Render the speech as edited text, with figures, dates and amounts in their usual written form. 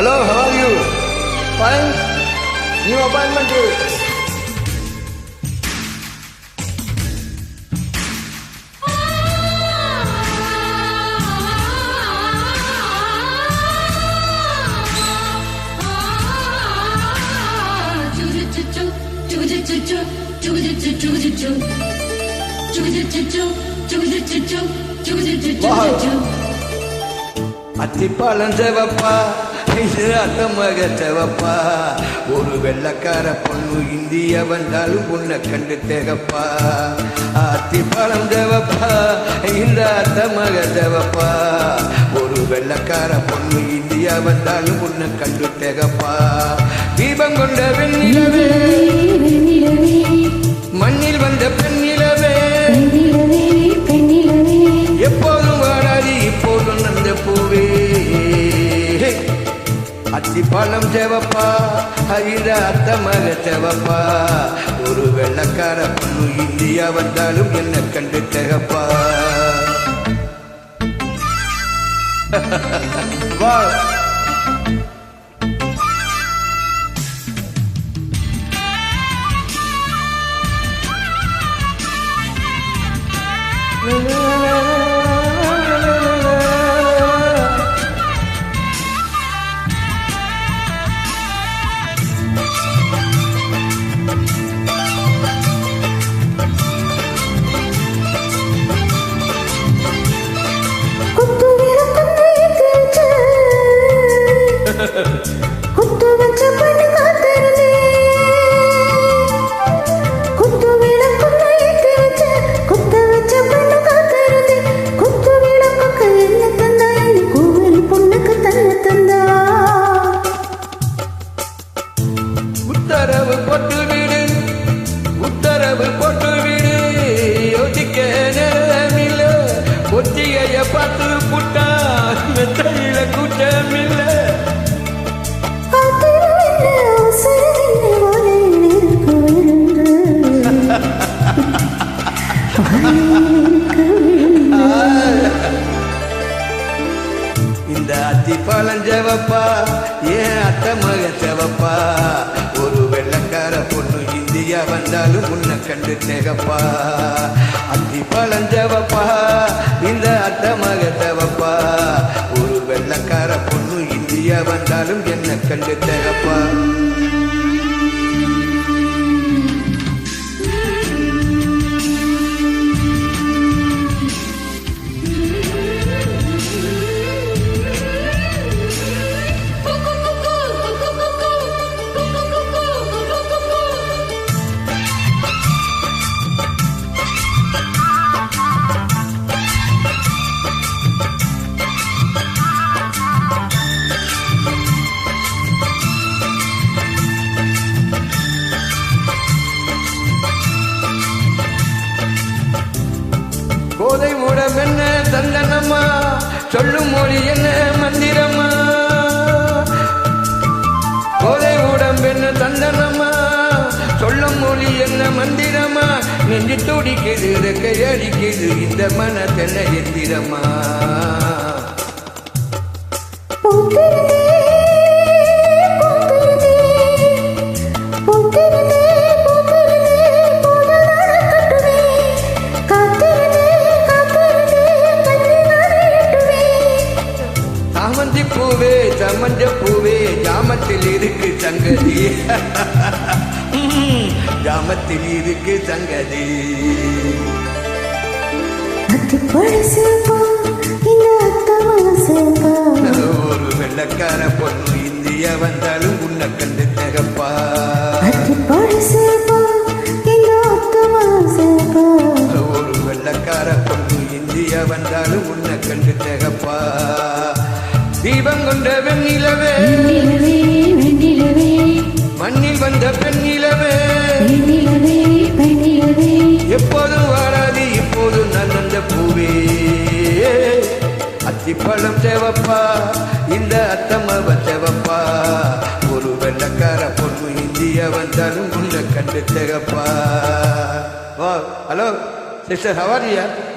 Hello, how are you? Fine. New appointment. அத்திப்பாலம் செவப்பா இது அத்தமக செவப்பா ஒரு வெள்ளக்கார பொண்ணு இந்திய வந்தாலும் உன்னை கண்டு தேகப்பா அத்திப்பாலம் செவப்பா இந்த அத்தமக செவப்பா ஒரு வெள்ளக்கார பொண்ணு இந்தியா வந்தாலும் உன்னை கண்டு தேகப்பா தீபம் கொண்ட வெண்ணிலவே மண்ணில் வந்த பெண்ணிலவே எப்போதும் வாடாதி இப்போதும் நந்த பூவே அத்திப்பாலம் செவப்பா இந்த அத்தமக செவப்பா ஒரு வெள்ளக்கார பொண்ணு இந்தியா வந்தாலும் என்ன கண்டு தேகப்பா வா குத்து வச்ச பண்ணு காத்திருந்தே குத்து விளக்கு ஏற்றி வச்ச குத்து வச்ச பண்ணு காத்திருந்தே குத்து விளக்கு என்ன தந்தா இந்த கோவில் பொண்ணுக்கு தன்ன தந்தா உத்தரவு போட்டு விடு உத்தரவு போட்டு விடு யோசிக்க நேரமில்ல ஒத்திகைய பார்த்து புட்டா மெத்தையில கூட்டமில்ல இந்த அத்திப்பாலம் செவப்பா ஏன் அத்தமக செவப்பா ஒரு வெள்ளக்கார பொண்ணு இந்தியா வந்தாலும் உன்னை கண்டு தேகப்பா அத்திப்பாலம் செவப்பா இந்த அத்தமக செவப்பா ஒரு வெள்ளக்கார பொண்ணு இந்தியா வந்தாலும் என்ன கண்டு தேகப்பா கோதை மூடம் என்ன தந்தனம்மா சொல்லும் மொழி என்ன மந்திரம்மா கோதை மூடம் என்ன தந்தனம்மா சொல்லும் மொழி என்ன மந்திரமா நெஞ்சு துடிக்குது ரெக்கை அடிக்குது இந்த மனத்தென்ன எந்திரமா சாமந்தி பூவே சமஞ்ச பூவே ஜாமத்தில் இருக்கு சங்கதி ஜாமத்தில் இருக்கு சங்கதி ஒரு வெள்ளக்கார பொண்ணு இந்தியா வந்தாலும் உன்னை கண்டு தேகப்பா ஒரு வெள்ளக்கார பொண்ணு இந்தியா வந்தாலும் உன்னை கண்டு தேகப்பா தீபம் கொண்ட வெண்ணிலவே மண்ணில் வந்த பெண்ணிலவே எப்போதும் வாராதி இப்போதும் நந்த பூவே அத்திப்பழம் செவப்பா இந்த அத்தமவ செவப்பா ஒரு வெள்ளக்கார பொண்ணு இந்தியா வந்தாலும் உன்னை கண்டு தேகப்பா. Hello sister, how are you?